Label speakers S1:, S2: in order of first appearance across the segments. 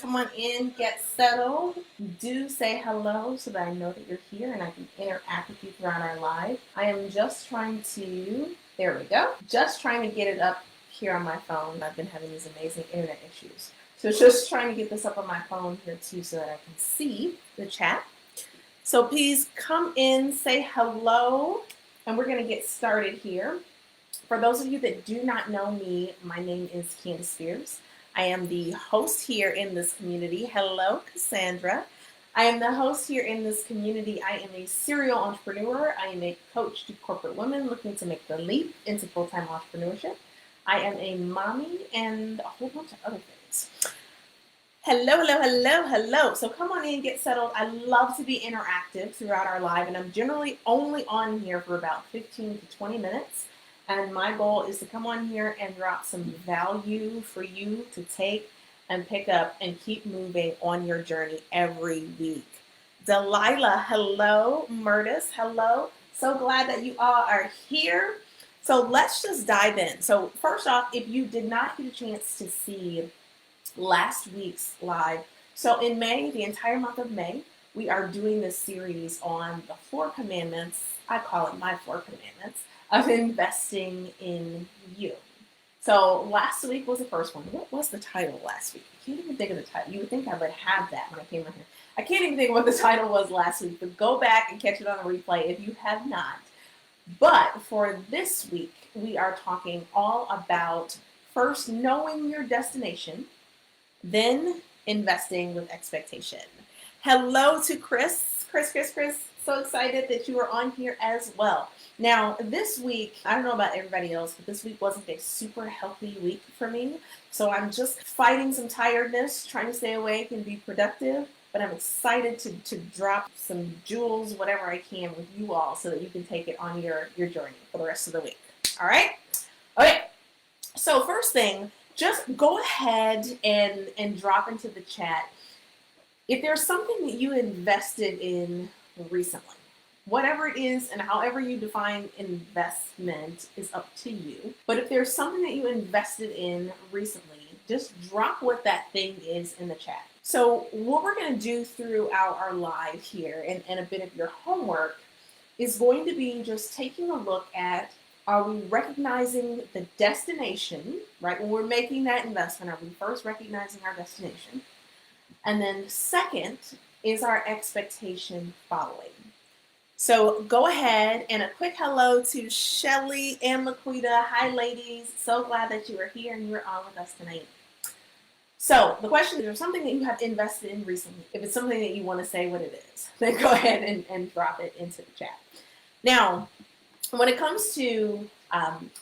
S1: Come on in, get settled. Do say hello so that I know that you're here and I can interact with you throughout our live. I am just trying to, there we go, just trying to get it up here on my phone. I've been having these amazing internet issues. So just trying to get this up on my phone here too so that I can see the chat. So please come in, say hello, and we're going to get started here. For those of you that do not know me, my name is Candace Spears. I am the host here in this community. Hello, Cassandra. I am the host here in this community. I am a serial entrepreneur. I am a coach to corporate women looking to make the leap into full-time entrepreneurship. I am a mommy and a whole bunch of other things. Hello, hello, hello, hello. So come on in, get settled. I love to be interactive throughout our live, and I'm generally only on here for about 15 to 20 minutes. And my goal is to come on here and drop some value for you to take and pick up and keep moving on your journey every week. Delilah, hello. Murtis, hello. So glad that you all are here. So let's just dive in. So first off, if you did not get a chance to see last week's live, so in May, the entire month of May, we are doing this series on the 4 commandments. I call it my 4 commandments of investing in you. So last week was the first one. What was the title last week? I can't even think of the title. You would think I would have that when I came in here. I can't even think of what the title was last week, but go back and catch it on the replay if you have not. But for this week, we are talking all about first knowing your destination, then investing with expectation. Hello to Chris. Chris. So excited that you are on here as well. Now, this week, I don't know about everybody else, but this week wasn't a super healthy week for me. So I'm just fighting some tiredness, trying to stay awake and be productive. But I'm excited to drop some jewels, whatever I can, with you all so that you can take it on your journey for the rest of the week. All right? Okay. So first thing, just go ahead and drop into the chat if there's something that you invested in recently. Whatever it is and however you define investment is up to you. But if there's something that you invested in recently, just drop what that thing is in the chat. So what we're going to do throughout our live here and a bit of your homework is going to be just taking a look at, are we recognizing the destination, right? When we're making that investment, are we first recognizing our destination? And then second, is our expectation following? So go ahead and a quick hello to Shelly and Laquita. Hi, ladies. So glad that you are here and you're on with us tonight. So the question is, there something that you have invested in recently? If it's something that you want to say what it is, then go ahead and drop it into the chat. Now, when it comes to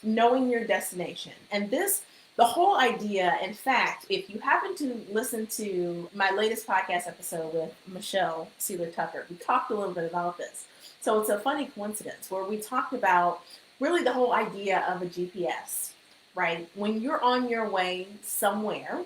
S1: knowing your destination, and the whole idea, in fact, if you happen to listen to my latest podcast episode with Michelle Sealer Tucker, we talked a little bit about this. So it's a funny coincidence where we talked about really the whole idea of a GPS, right? When you're on your way somewhere,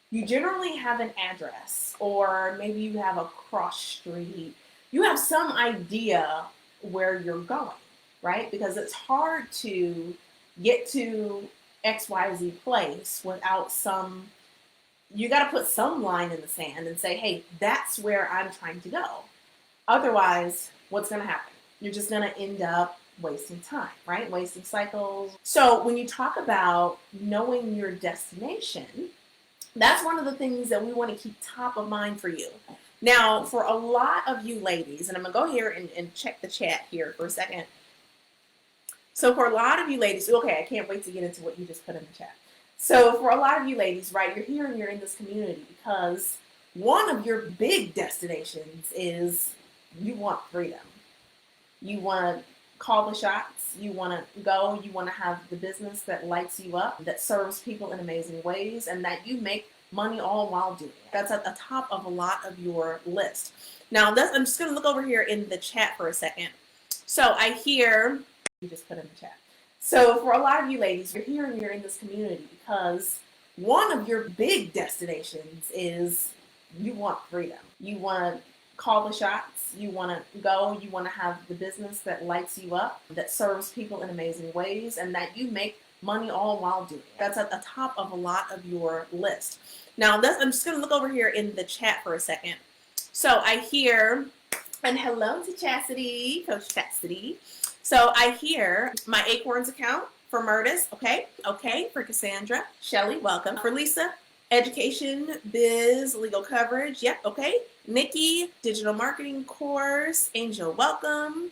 S1: you generally have an address, or maybe you have a cross street. You have some idea where you're going, right? Because it's hard to get to XYZ place without you got to put some line in the sand and say, hey, that's where I'm trying to go. Otherwise, what's going to happen? You're just going to end up wasting time, right? Wasting cycles. So when you talk about knowing your destination, that's one of the things that we want to keep top of mind for you. Now, for a lot of you ladies, and I'm going to go here and check the chat here for a second. So for a lot of you ladies, okay, I can't wait to get into what you just put in the chat. So for a lot of you ladies, right, you're here and you're in this community because one of your big destinations is you want freedom. You want to call the shots. You want to go. You want to have the business that lights you up, that serves people in amazing ways, and that you make money all while doing it. That's at the top of a lot of your list. Now, I'm just going to look over here in the chat for a second. So I hear, you just put in the chat. So for a lot of you ladies, you're here and you're in this community because one of your big destinations is you want freedom. You want to call the shots. You want to go. You want to have the business that lights you up, that serves people in amazing ways, and that you make money all while doing it. That's at the top of a lot of your list. Now, I'm just going to look over here in the chat for a second. So I hear, and hello to Chastity, Coach Chastity. So I hear my Acorns account for Murtis, okay, for Cassandra, Shelly, welcome. For Lisa, education, biz, legal coverage, yep, okay. Nikki, digital marketing course, Angel, welcome.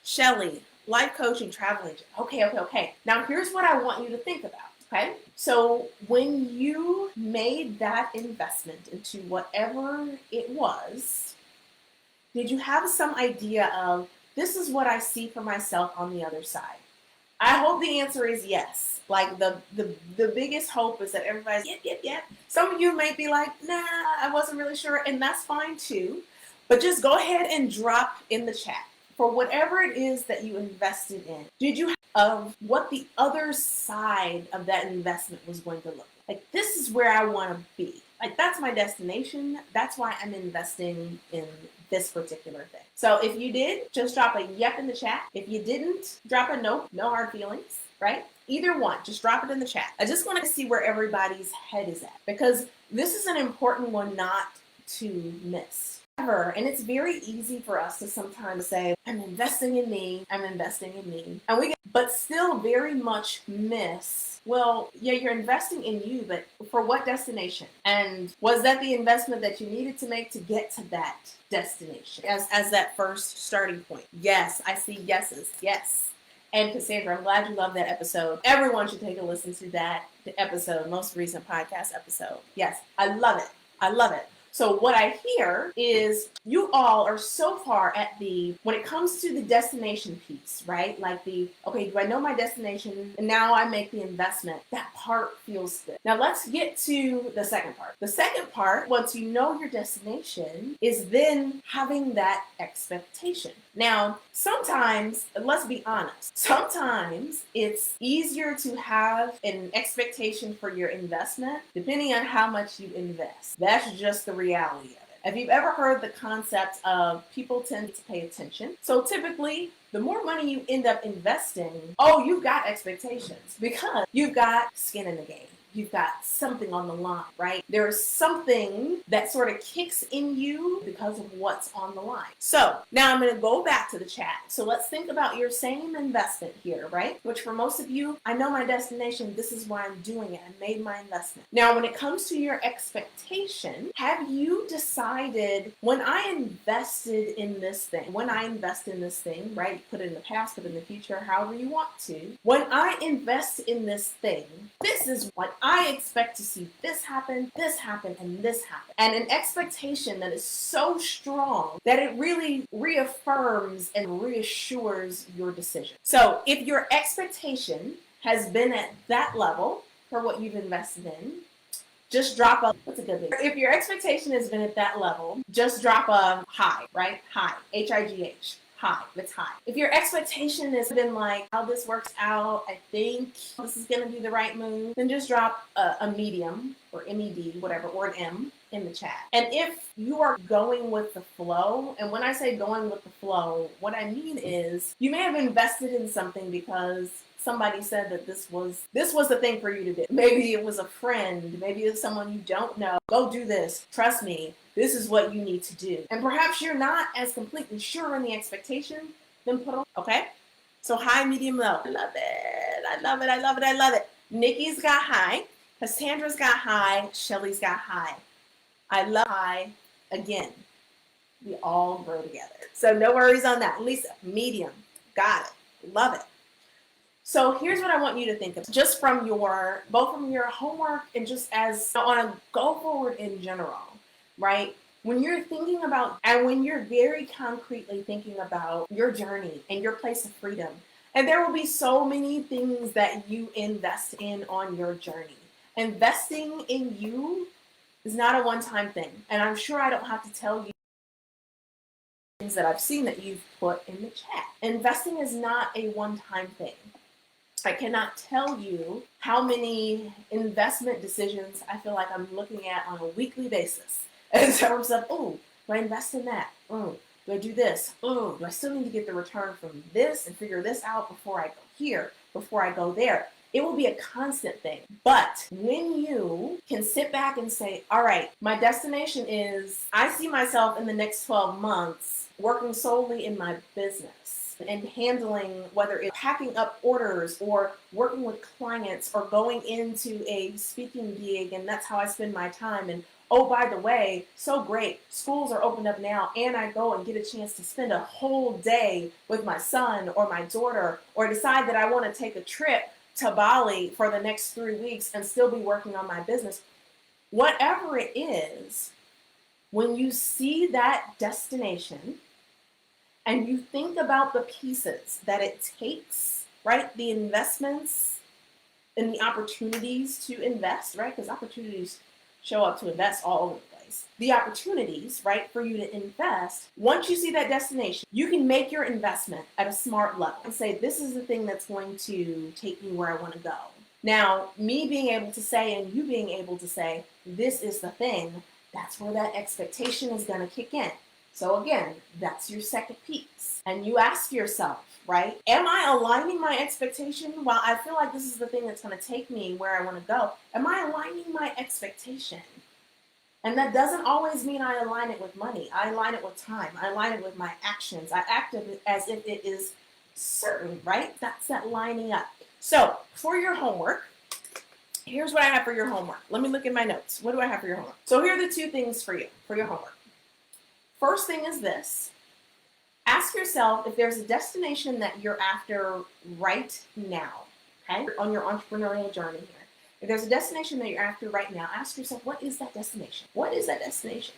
S1: Shelly, life coaching, travel agent, okay. Now here's what I want you to think about. Okay, so when you made that investment into whatever it was, did you have some idea of, this is what I see for myself on the other side? I hope the answer is yes. Like the biggest hope is that everybody's, yep. Some of you might be like, nah, I wasn't really sure, and that's fine too. But just go ahead and drop in the chat for whatever it is that you invested in. Did you of what the other side of that investment was going to look like? This is where I want to be. Like, that's my destination. That's why I'm investing in this particular thing. So if you did, just drop a yep in the chat. If you didn't, drop a no hard feelings, right? Either one, just drop it in the chat. I just want to see where everybody's head is at, because this is an important one not to miss. And it's very easy for us to sometimes say, I'm investing in me, and but still very much miss, well, yeah, you're investing in you, but for what destination? And was that the investment that you needed to make to get to that destination as that first starting point? Yes, I see yeses, yes. And Cassandra, I'm glad you love that episode. Everyone should take a listen to that episode, most recent podcast episode. Yes, I love it. So what I hear is you all are so far at when it comes to the destination piece, right? Like okay, do I know my destination? And now I make the investment. That part feels good. Now let's get to the second part. The second part, once you know your destination, is then having that expectation. Now, sometimes, let's be honest, sometimes it's easier to have an expectation for your investment depending on how much you invest. That's just the reality of it. If you've ever heard the concept of people tend to pay attention, so typically the more money you end up investing, you've got expectations because you've got skin in the game. You've got something on the line, right? There's something that sort of kicks in you because of what's on the line. So now I'm going to go back to the chat. So let's think about your same investment here, right? Which for most of you, I know my destination. This is why I'm doing it. I made my investment. Now, when it comes to your expectation, have you decided, when I invested in this thing, right? Put it in the past, put it in the future, however you want to. When I invest in this thing, this is what I expect to see this happen, and this happen. And an expectation that is so strong that it really reaffirms and reassures your decision. So if your expectation has been at that level for what you've invested in, just drop a, what's a good thing? If your expectation has been at that level, just drop a high, right? High, H-I-G-H. High. It's high. If your expectation has been like, how this works out, I think this is going to be the right move, then just drop a medium or MED, whatever, or an M in the chat. And if you are going with the flow, and when I say going with the flow, what I mean is you may have invested in something because somebody said that this was the thing for you to do. Maybe it was a friend, maybe it's someone you don't know. Go do this. Trust me. This is what you need to do. And perhaps you're not as completely sure in the expectation, then put on, okay? So high, medium, low. I love it. Nikki's got high. Cassandra's got high. Shelly's got high. I love high. Again, we all grow together. So no worries on that. Lisa, medium. Got it. Love it. So here's what I want you to think of, just from both from your homework and just as on a go forward in general. Right? When you're thinking about, and when you're very concretely thinking about your journey and your place of freedom, and there will be so many things that you invest in on your journey. Investing in you is not a one-time thing. And I'm sure I don't have to tell you things that I've seen that you've put in the chat. Investing is not a one-time thing. I cannot tell you how many investment decisions I feel like I'm looking at on a weekly basis. In terms of, do I invest in that? Do I do this? Do I still need to get the return from this and figure this out before I go here, before I go there? It will be a constant thing. But when you can sit back and say, all right, my destination is, I see myself in the next 12 months working solely in my business and handling, whether it's packing up orders or working with clients or going into a speaking gig, and that's how I spend my time. And oh, by the way, so great, schools are opened up now, and I go and get a chance to spend a whole day with my son or my daughter, or decide that I want to take a trip to Bali for the next 3 weeks and still be working on my business. Whatever it is, when you see that destination and you think about the pieces that it takes, right? The investments and the opportunities to invest, right? Because opportunities show up to invest all over the place. The opportunities, right, for you to invest, once you see that destination, you can make your investment at a smart level and say, this is the thing that's going to take me where I want to go. Now, me being able to say and you being able to say, this is the thing, that's where that expectation is going to kick in. So again, that's your second piece. And you ask yourself, right, am I aligning my expectation? Well, I feel like this is the thing that's going to take me where I want to go. Am I aligning my expectation? And that doesn't always mean I align it with money. I align it with time. I align it with my actions. I act as if it is certain, right? That's that lining up. So for your homework, here's what I have for your homework. Let me look at my notes. What do I have for your homework? So here are the two things for you, for your homework. First thing is this. Ask yourself if there's a destination that you're after right now, okay, on your entrepreneurial journey here. If there's a destination that you're after right now, ask yourself, what is that destination? What is that destination?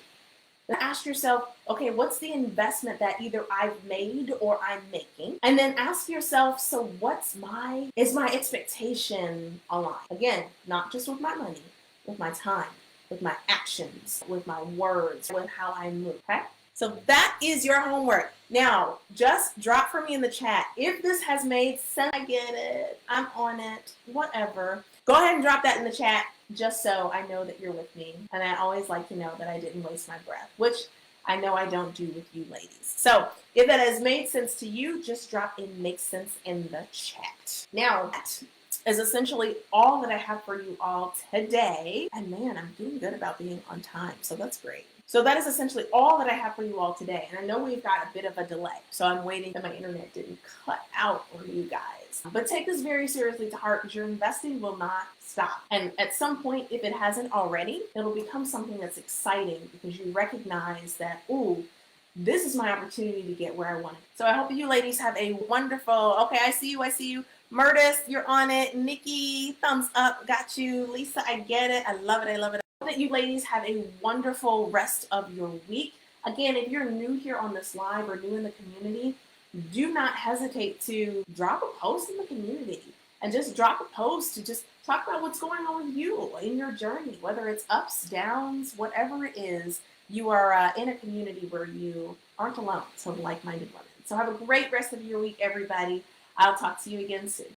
S1: Then ask yourself, okay, what's the investment that either I've made or I'm making? And then ask yourself, so is my expectation aligned? Again, not just with my money, with my time, with my actions, with my words, with how I move, okay? So that is your homework. Now, just drop for me in the chat. If this has made sense, I get it, I'm on it, whatever. Go ahead and drop that in the chat just so I know that you're with me. And I always like to know that I didn't waste my breath, which I know I don't do with you ladies. So if that has made sense to you, just drop in makes sense in the chat. Now, that is essentially all that I have for you all today. And man, I'm doing good about being on time, so that's great. So that is essentially all that I have for you all today. And I know we've got a bit of a delay, so I'm waiting that my internet didn't cut out on you guys. But take this very seriously to heart, because your investing will not stop. And at some point, if it hasn't already, it'll become something that's exciting because you recognize that, ooh, this is my opportunity to get where I want it. So I hope you ladies have a wonderful, okay, I see you. Murtis, you're on it. Nikki, thumbs up, got you. Lisa, I get it. I love it. I hope that you ladies have a wonderful rest of your week. Again, if you're new here on this live or new in the community, do not hesitate to drop a post in the community and just drop a post to just talk about what's going on with you in your journey, whether it's ups, downs, whatever it is. You are in a community where you aren't alone, so like-minded women. So have a great rest of your week, everybody. I'll talk to you again soon.